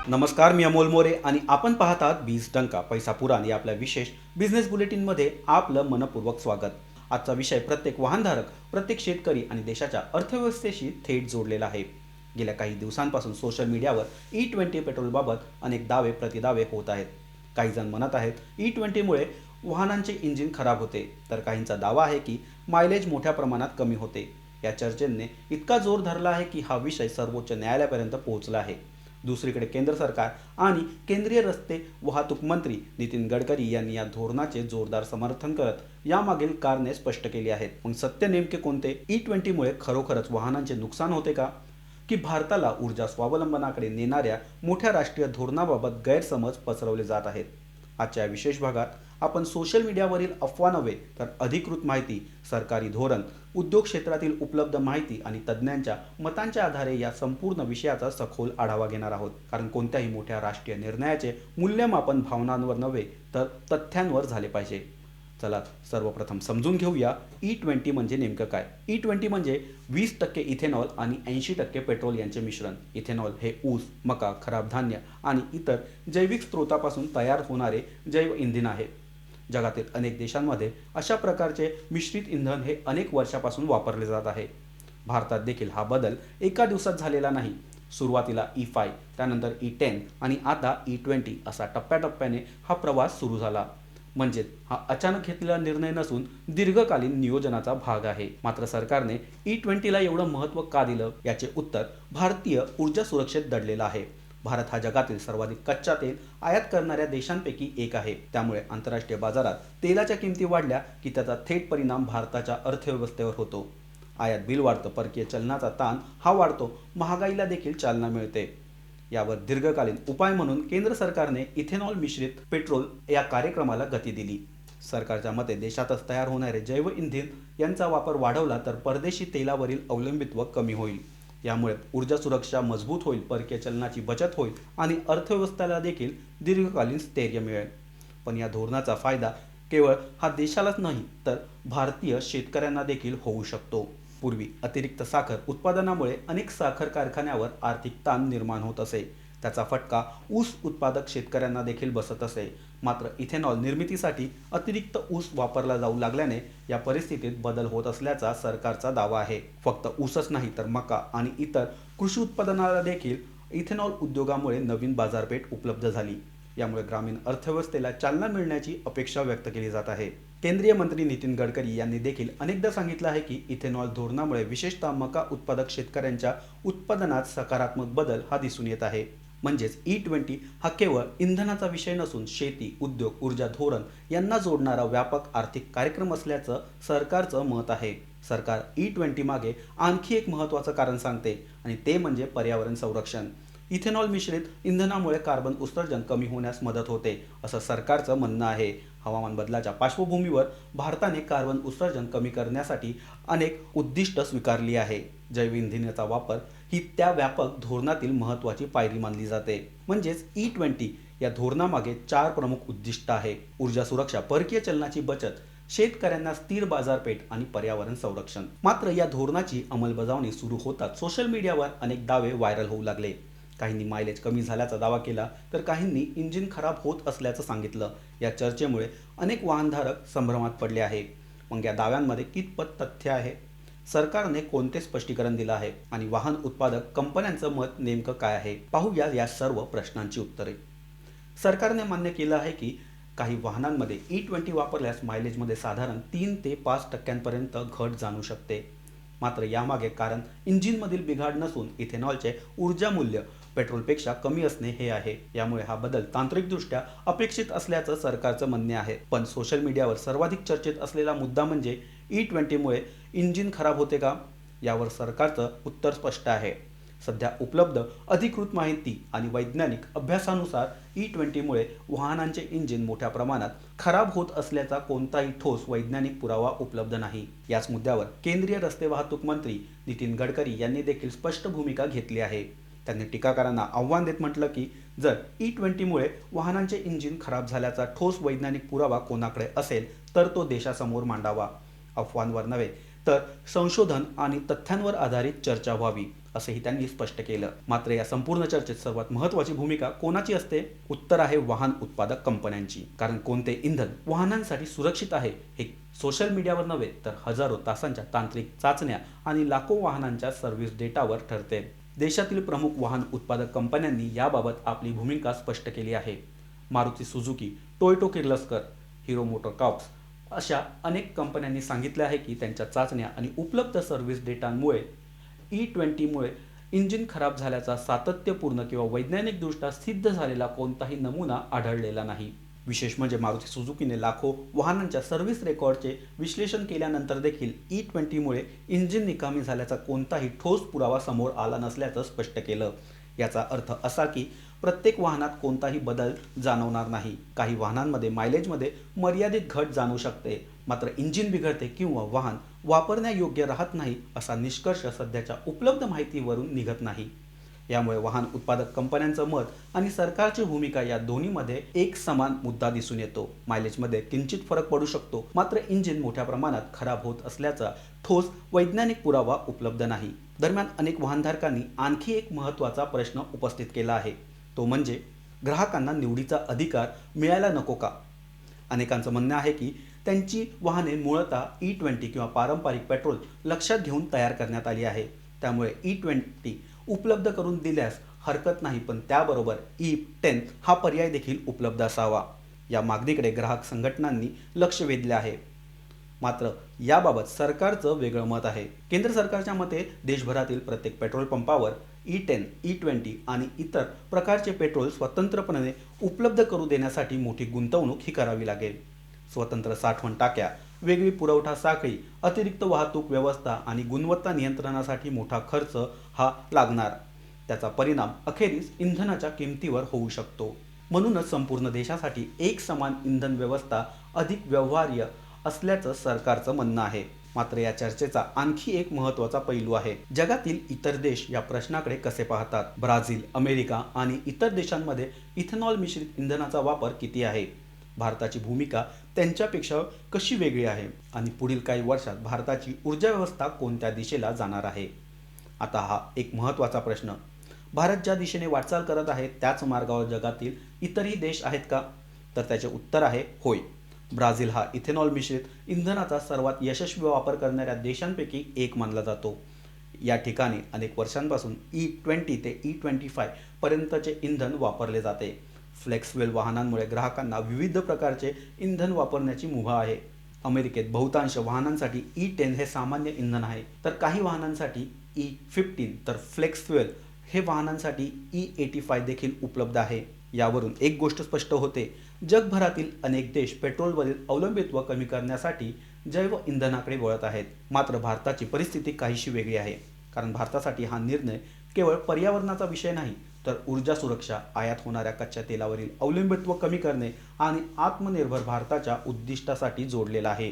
नमस्कार, मी अमोल मोरे आणि आपण पाहत आहात 20 टंका पैसा पुराण या आपल्या विशेष बिझनेस बुलेटिनमध्ये आपलं मनपूर्वक स्वागत. आजचा विषय प्रत्येक वाहनधारक, प्रत्येक शेतकरी आणि देशाच्या अर्थव्यवस्थेशी थेट जोडलेला आहे. गेल्या काही दिवसांपासून सोशल मीडियावर E20 पेट्रोलबाबत अनेक दावे प्रतिदावे होत आहेत. काही जण म्हणत आहेत E20मुळे वाहनांचे इंजिन खराब होते, तर काहींचा दावा आहे की मायलेज मोठ्या प्रमाणात कमी होते. या चर्चेने इतका जोर धरला आहे की हा विषय सर्वोच्च न्यायालयापर्यंत पोहोचला आहे. दुसरीकडे केंद्र सरकार आणि केंद्रीय रस्ते वाहतूक मंत्री नितीन गडकरी यांनी या धोरणाचे जोरदार समर्थन करत यामागील कारणे स्पष्ट केली आहेत. मग सत्य नेमके कोणते? E20मुळे खरोखरच वाहनांचे नुकसान होते का, की भारताला ऊर्जा स्वावलंबनाकडे नेणाऱ्या मोठ्या राष्ट्रीय धोरणाबाबत गैरसमज पसरवले जात आहेत? आजच्या या विशेष भागात आपण सोशल मीडियावरील अफवा नव्हे तर अधिकृत माहिती, सरकारी धोरण, उद्योग क्षेत्रातील उपलब्ध माहिती आणि तज्ज्ञांच्या मतांच्या आधारे या संपूर्ण विषयाचा सखोल आढावा घेणार आहोत. कारण कोणत्याही मोठ्या राष्ट्रीय निर्णयाचे मूल्यमापन भावनांवर नव्हे तर तथ्यांवर झाले पाहिजे. चला सर्वप्रथम समजून घेऊया E20 म्हणजे नेमकं काय. E20 म्हणजे 20% इथेनॉल आणि 80% पेट्रोल यांचे मिश्रण. इथेनॉल हे ऊस, मका, खराब धान्य आणि इतर जैविक स्रोतापासून तयार होणारे जैव इंधन आहे. जगातील अनेक देशांमध्ये अशा प्रकारचे मिश्रित इंधन हे अनेक वर्षापासून वापरले जात आहे. भारतात देखील हा बदल एका दिवसात झालेला नाही. सुरुवातीला E5, त्यानंतर E10 आणि आता E20 असा टप्प्याटप्प्याने हा प्रवास सुरू झाला. म्हणजेच हा अचानक घेतलेला निर्णय नसून दीर्घकालीन नियोजनाचा भाग आहे. मात्र सरकारने E20ला एवढं महत्त्व का दिलं, याचे उत्तर भारतीय ऊर्जा सुरक्षेत दडलेलं आहे. भारत हा जगातील सर्वाधिक कच्चा तेल आयात करणाऱ्या देशांपैकी एक आहे. त्यामुळे आंतरराष्ट्रीय बाजारात तेलाच्या किमती वाढल्या की त्याचा थेट परिणाम भारताच्या अर्थव्यवस्थेवर होतो. आयात बिल वाढतं, परकीय चलनाचा ताण हा वाढतो, महागाईला देखील चालना मिळते. यावर दीर्घकालीन उपाय म्हणून केंद्र सरकारने इथेनॉल मिश्रित पेट्रोल या कार्यक्रमाला गती दिली. सरकारच्या मते देशातच तयार होणारे जैव इंधन यांचा वापर वाढवला तर परदेशी तेलावरील अवलंबित्व कमी होईल. यामुळे ऊर्जा सुरक्षा मजबूत होईल, परकीय चलनाची बचत होईल आणि अर्थव्यवस्थेला देखील दीर्घकालीन स्थैर्य मिळेल. पण या धोरणाचा फायदा केवळ हा देशालाच नाही तर भारतीय शेतकऱ्यांना देखील होऊ शकतो. पूर्वी अतिरिक्त साखर उत्पादनामुळे अनेक साखर कारखान्यावर आर्थिक ताण निर्माण होत असे. त्याचा फटका ऊस उत्पादक शेतकऱ्यांना देखील बसत असे. मात्र इथेनॉल निर्मितीसाठी अतिरिक्त ऊस वापरला जाऊ लागल्याने या परिस्थितीत बदल होत असल्याचा सरकारचा दावा आहे. फक्त ऊसच नाही तर मका आणि इतर कृषी उत्पादनाला देखील इथेनॉल उद्योगामुळे नवीन बाजारपेठ उपलब्ध झाली. यामुळे ग्रामीण अर्थव्यवस्थेला चालना मिळण्याची अपेक्षा व्यक्त केली जात आहे. केंद्रीय मंत्री नितीन गडकरी यांनी देखील अनेकदा सांगितलं आहे की इथेनॉल धोरणामुळे विशेषतः मका उत्पादक शेतकऱ्यांच्या उत्पादनात सकारात्मक बदल हा दिसून येत आहे. म्हणजेच E20 हा केवळ इंधनाचा विषय नसून शेती, उद्योग, ऊर्जा धोरण यांना जोडणारा व्यापक आर्थिक कार्यक्रम असल्याचं सरकारचं मत आहे. सरकार E20 मागे आणखी एक महत्त्वाचं कारण सांगते आणि ते म्हणजे पर्यावरण संरक्षण. इथेनॉल मिश्रित इंधनामुळे कार्बन उत्सर्जन कमी होण्यास मदत होते, असं सरकारचं म्हणणं आहे. हवामान बदलाच्या पार्श्वभूमीवर भारताने कार्बन उत्सर्जन कमी करण्यासाठी अनेक उद्दिष्ट स्वीकारली आहे. जैव इंधनाचा वापर ही त्या व्यापक धोरणातील महत्त्वाची पायरी मानली जाते. म्हणजेच E20 या धोरणामागे 4 प्रमुख उद्दिष्ट आहे: ऊर्जा सुरक्षा, परकीय चलनाची बचत, शेतकऱ्यांना स्थिर बाजारपेठ आणि पर्यावरण संरक्षण. मात्र या धोरणाची अंमलबजावणी सुरू होताच सोशल मीडियावर अनेक दावे व्हायरल होऊ लागले. काहींनी मायलेज कमी झाल्याचा दावा केला तर काहींनी इंजिन खराब होत असल्याचं सांगितलं. या चर्चेमुळे अनेक वाहनधारक संभ्रमात पडले आहे. मग या दाव्यांमध्ये कितपत तथ्य आहे, सरकारने कोणते स्पष्टीकरण दिलं आहे आणि वाहन उत्पादक कंपन्यांचं मत नेमकं काय आहे, पाहूया या सर्व प्रश्नांची उत्तरे. सरकारने मान्य केलं आहे की काही वाहनांमध्ये E20 वापरल्यास मायलेजमध्ये साधारण 3 ते 5% घट जाणू शकते. मात्र यामागे कारण इंजिनमधील बिघाड नसून इथेनॉलचे ऊर्जा मूल्य पेट्रोलपेक्षा कमी असणे हे आहे. यामुळे हा बदल तांत्रिकदृष्ट्या अपेक्षित असल्याचं सरकारचं म्हणणे आहे. पण सोशल मीडियावर सर्वाधिक चर्चेत असलेला मुद्दा म्हणजे E20मुळे इंजिन खराब होते का? यावर सरकारचं उत्तर स्पष्ट आहे. सध्या उपलब्ध अधिकृत माहिती आणि वैज्ञानिक अभ्यासानुसार E20मुळे वाहनांचे इंजिन मोठ्या प्रमाणात खराब होत असल्याचा कोणताही ठोस वैज्ञानिक पुरावा उपलब्ध नाही. याच मुद्द्यावर केंद्रीय रस्ते वाहतूक मंत्री नितीन गडकरी यांनी देखील स्पष्ट भूमिका घेतली आहे. त्यांनी टीकाकारांना आव्हान देत म्हटलं की जर E20मुळे वाहनांचे इंजिन खराब झाल्याचा ठोस वैज्ञानिक पुरावा कोणाकडे असेल तर तो देशासमोर मांडावा. अफवांवर नव्हे तर संशोधन आणि तथ्यांवर आधारित चर्चा व्हावी असेही त्यांनी स्पष्ट केलं. मात्र या संपूर्ण चर्चेत सर्वात महत्त्वाची भूमिका कोणाची असते? उत्तर आहे वाहन उत्पादक कंपन्यांची. कारण कोणते इंधन वाहनांसाठी सुरक्षित आहे हे सोशल मीडियावर नव्हे तर हजारो तासांच्या तांत्रिक चाचण्या आणि लाखो वाहनांच्या सर्व्हिस डेटावर ठरते. देशातील प्रमुख वाहन उत्पादक कंपन्यांनी याबाबत आपली भूमिका स्पष्ट केली आहे. Maruti Suzuki, Toyota Kirloskar, hero MotoCorps अशा अनेक कंपन्यांनी सांगितले आहे की त्यांच्या चाचण्या आणि उपलब्ध सर्व्हिस डेटांमुळे E20 इंजिन खराब झाल्याचा सातत्यपूर्ण किंवा वैज्ञानिकदृष्ट्या सिद्ध झालेला कोणताही नमुना आढळलेला नाही. विशेष म्हणजे मारुती सुझुकीने लाखो वाहनांच्या सर्व्हिस रेकॉर्डचे विश्लेषण केल्यानंतर देखील E20 इंजिन निकामी झाल्याचा कोणताही ठोस पुरावा समोर आला नसल्याचं स्पष्ट केलं. याचा अर्थ असा की प्रत्येक वाहनात कोणताही बदल जाणवणार नाही. काही वाहनांमध्ये मायलेजमध्ये मर्यादित घट जाणवू शकते, मात्र इंजिन बिघडते किंवा वाहन वापरण्यायोग्य राहत नाही असा निष्कर्ष सध्याच्या उपलब्ध माहितीवरून निघत नाही. यामुळे वाहन उत्पादक कंपन्यांचं मत आणि सरकारची भूमिका या दोन्हीमध्ये एक समान मुद्दा दिसून येतो. मायलेजमध्ये किंचित फरक पडू शकतो, मात्र इंजिन मोठ्या प्रमाणात खराब होत असल्याचा ठोस वैज्ञानिक पुरावा उपलब्ध नाही. दरम्यान अनेक वाहनधारकांनी आणखी एक महत्त्वाचा प्रश्न उपस्थित केला आहे. तो म्हणजे ग्राहकांना निवडीचा अधिकार मिळायला नको का? अनेकांचं म्हणणं आहे की त्यांची वाहने मूळतः E20 किंवा पारंपरिक पेट्रोल लक्षात घेऊन तयार करण्यात आली आहे. त्यामुळे E20 उपलब्ध करून दिल्यास हरकत नाही, पण त्याबरोबर E10 हा पर्याय देखील उपलब्ध असावा. या मागणीकडे ग्राहक संघटनांनी लक्ष वेधले आहे. मात्र याबाबत सरकारचं वेगळं मत आहे. केंद्र सरकारच्या मते देशभरातील प्रत्येक पेट्रोल पंपावर E10, E20 आणि इतर प्रकारचे पेट्रोल स्वतंत्रपणे उपलब्ध करू देण्यासाठी मोठी गुंतवणूक ही करावी लागेल. स्वतंत्र साठवण टाक्या, वेगळी पुरवठा साखळी, अतिरिक्त वाहतूक व्यवस्था आणि गुणवत्ता नियंत्रणासाठी मोठा खर्च हा लागणार. त्याचा परिणाम अखेरीस इंधनाच्या किमतीवर होऊ शकतो. म्हणूनच संपूर्ण देशासाठी एक समान इंधन व्यवस्था अधिक व्यवहार्य असल्याचं सरकारचं म्हणणं आहे. मात्र या चर्चेचा आणखी एक महत्त्वाचा पैलू आहे. जगातील इतर देश या प्रश्नाकडे कसे पाहतात? ब्राझील, अमेरिका आणि इतर देशांमध्ये इथेनॉल मिश्रित इंधनाचा वापर किती आहे? भारताची भूमिका त्यांच्यापेक्षा कशी वेगळी आहे? आणि पुढील काही वर्षात भारताची ऊर्जा व्यवस्था कोणत्या दिशेला जाणार आहे? आता हा एक महत्त्वाचा प्रश्न. भारत ज्या दिशेने वाटचाल करत आहे त्याच मार्गावर जगातील इतरही देश आहेत का? तर त्याचे उत्तर आहे होय. ब्राझील हा इथेनॉल मिश्रित इंधनाचा सर्वात यशस्वी वापर करणाऱ्या देशांपैकी एक मानला जातो. या ठिकाणी अनेक वर्षांपासून E20 ते E25 पर्यंतचे इंधन वापरले जाते. फ्लेक्सवेल वाहनांमुळे ग्राहकांना विविध प्रकारचे इंधन वापरण्याची मुभा आहे. अमेरिकेत बहुतांश वाहनांसाठी E10 हे सामान्य इंधन आहे, तर काही वाहनांसाठी E15 तर फ्लेक्सवेल हे वाहनांसाठी E85 देखील उपलब्ध आहे. यावरून एक गोष्ट स्पष्ट होते, जगभरातील अनेक देश पेट्रोलवरील अवलंबित्व कमी करण्यासाठी जैव इंधनाकडे वळत आहेत. मात्र भारताची परिस्थिती काहीशी वेगळी आहे. कारण भारतासाठी हा निर्णय केवळ पर्यावरणाचा विषय नाही, तर ऊर्जा सुरक्षा, आयात होणाऱ्या कच्च्या तेलावरील अवलंबित्व कमी करणे आणि आत्मनिर्भर भारताच्या उद्दिष्टासाठी जोडलेला आहे.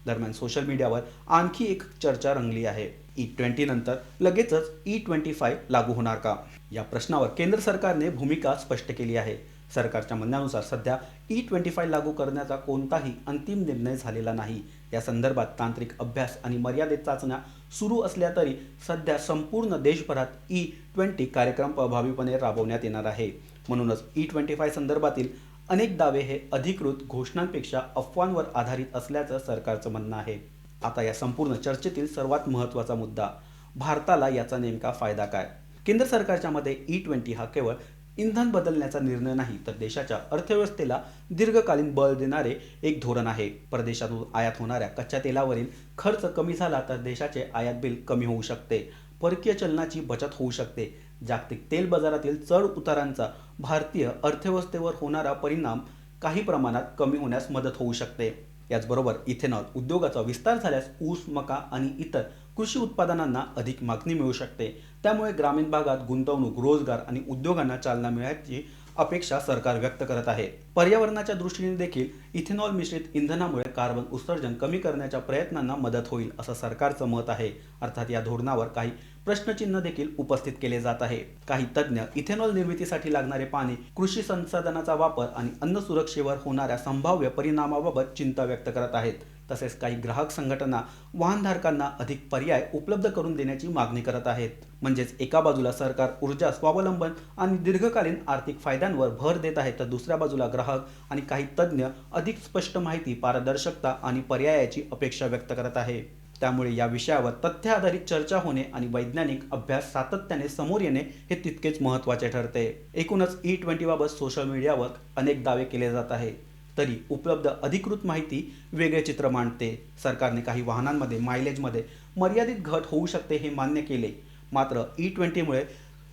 दरम्यान सोशल मीडियावर आणखी एक चर्चा रंगली आहे. E20 नंतर लगेचच E25 लागू होणार का? या प्रश्नावर केंद्र सरकारने भूमिका स्पष्ट केली आहे. सरकारच्या म्हणण्यानुसार सध्या E25 लागू करण्याचा कोणताही अंतिम निर्णय झालेला नाही. या संदर्भात तांत्रिक अभ्यास आणि मर्यादित चाचण्या सुरू असल्या तरी सध्या संपूर्ण देशभरात E20 कार्यक्रम प्रभावीपणे राबवण्यात येणार आहे. म्हणूनच E25 संदर्भातील अनेक दावे हे अधिकृत घोषणांपेक्षा अफवांवर आधारित असल्याचं सरकारचं म्हणणं आहे. आता या संपूर्ण चर्चेतील सर्वात महत्त्वाचा मुद्दा, भारताला याचा नेमका फायदा काय? केंद्र सरकारच्या मते E20 हा केवळ इंधन बदलण्याचा निर्णय नाही, तर देशाच्या अर्थव्यवस्थेला दीर्घकालीन बळ देणारे एक धोरण आहे. परदेशातून आयात होणाऱ्या कच्च्या तेलावरील खर्च कमी झाला तर देशाचे आयात बिल कमी होऊ शकते, परकीय चलनाची बचत होऊ शकते. जागतिक तेल बाजारातील चढ उतारांचा भारतीय अर्थव्यवस्थेवर होणारा परिणाम काही प्रमाणात कमी होण्यास मदत होऊ शकते. याचबरोबर इथेनॉल उद्योगाचा विस्तार झाल्यास ऊस, मका आणि इतर कृषी उत्पादनांना अधिक मागणी मिळू शकते. त्यामुळे ग्रामीण भागात गुंतवणूक, रोजगार आणि उद्योगांना चालना मिळण्याची अपेक्षा सरकार व्यक्त करत आहे. पर्यावरणाच्या दृष्टीने देखील इथेनॉल मिश्रित इंधनामुळे कार्बन उत्सर्जन कमी करण्याच्या प्रयत्नांना मदत होईल असं सरकारचं मत आहे. अर्थात या धोरणावर काही प्रश्नचिन्ह देखील उपस्थित केले जात आहे. काही तज्ज्ञ इथेनॉल निर्मितीसाठी लागणारे पाणी, कृषी संसाधनाचा वापर आणि अन्न सुरक्षेवर होणाऱ्या संभाव्य परिणामाबाबत चिंता व्यक्त करत आहेत. तसेच काही ग्राहक संघटना वाहनधारकांना अधिक पर्याय उपलब्ध करून देण्याची मागणी करत आहेत. म्हणजेच एका बाजूला सरकार ऊर्जा स्वावलंबन आणि दीर्घकालीन आर्थिक फायद्यांवर भर देत आहे, तर दुसऱ्या बाजूला ग्राहक आणि काही तज्ज्ञ अधिक स्पष्ट माहिती, पारदर्शकता आणि पर्यायाची अपेक्षा व्यक्त करत आहे. त्यामुळे या विषयावर तथ्य आधारित चर्चा होणे आणि वैज्ञानिक अभ्यास सातत्याने समोर येणे हे तितकेच महत्त्वाचे ठरते. एकूणच E20 बाबत सोशल मीडियावर अनेक दावे केले जात आहे, तरी उपलब्ध अधिकृत माहिती वेगळे चित्र मांडते. सरकारने काही वाहनांमध्ये मायलेजमध्ये मर्यादित घट होऊ शकते हे मान्य केले, मात्र E20मुळे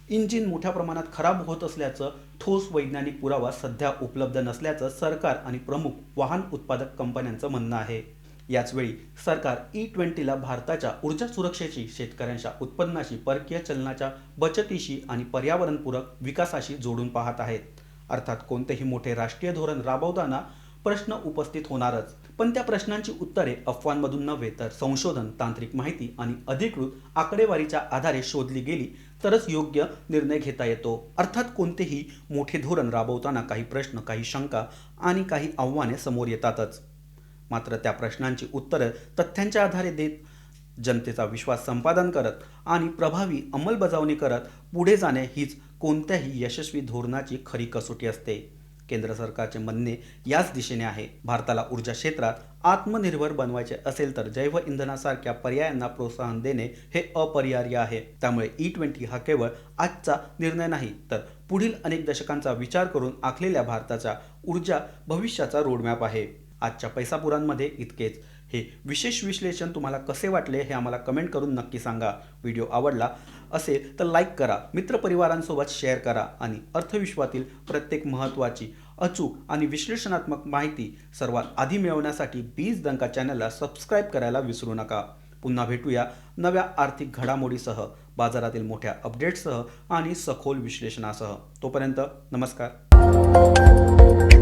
इंजिन मोठ्या प्रमाणात खराब होत असल्याचं ठोस वैज्ञानिक पुरावा सध्या उपलब्ध नसल्याचं सरकार आणि प्रमुख वाहन उत्पादक कंपन्यांचं म्हणणं आहे. याचवेळी सरकार E20ला भारताच्या ऊर्जा सुरक्षेशी, शेतकऱ्यांच्या उत्पन्नाशी, परकीय चलनाच्या बचतीशी आणि पर्यावरणपूरक विकासाशी जोडून पाहत आहेत. अर्थात कोणतेही मोठे राष्ट्रीय धोरण राबवताना प्रश्न उपस्थित होणारच, पण त्या प्रश्नांची उत्तरे अफवांमधून नव्हे तर संशोधन, तांत्रिक माहिती आणि अधिकृत आकडेवारीच्या आधारे शोधली गेली तरच योग्य निर्णय घेता येतो. अर्थात कोणतेही मोठे धोरण राबवताना काही प्रश्न, काही शंका आणि काही आव्हाने समोर येतातच, मात्र त्या प्रश्नांची उत्तरं तथ्यांच्या आधारे देत, जनतेचा विश्वास संपादन करत आणि प्रभावी अंमलबजावणी करत पुढे जाणे हीच कोणत्याही यशस्वी धोरणाची खरी कसोटी असते. केंद्र सरकारचे म्हणणे याच दिशेने आहे. भारताला ऊर्जा क्षेत्रात आत्मनिर्भर बनवायचे असेल तर जैव इंधनासारख्या पर्यायांना प्रोत्साहन देणे हे अपरिहार्य आहे. त्यामुळे E20 हा केवळ आजचा निर्णय नाही, तर पुढील अनेक दशकांचा विचार करून आखलेल्या भारताच्या ऊर्जा भविष्याचा रोडमॅप आहे. आजच्या पैसापुरांमध्ये इतकेच. हे विशेष विश्लेषण तुम्हाला कसे वाटले हे आम्हाला कमेंट करून नक्की सांगा. व्हिडिओ आवडला असेल तर लाईक करा, मित्रपरिवारांसोबत शेअर करा आणि अर्थविश्वातील प्रत्येक महत्त्वाची, अचूक आणि विश्लेषणात्मक माहिती सर्वात आधी मिळवण्यासाठी बीज डंका चॅनलला सबस्क्राईब करायला विसरू नका. पुन्हा भेटूया नव्या आर्थिक घडामोडीसह, बाजारातील मोठ्या अपडेट्ससह आणि सखोल विश्लेषणासह. तोपर्यंत नमस्कार.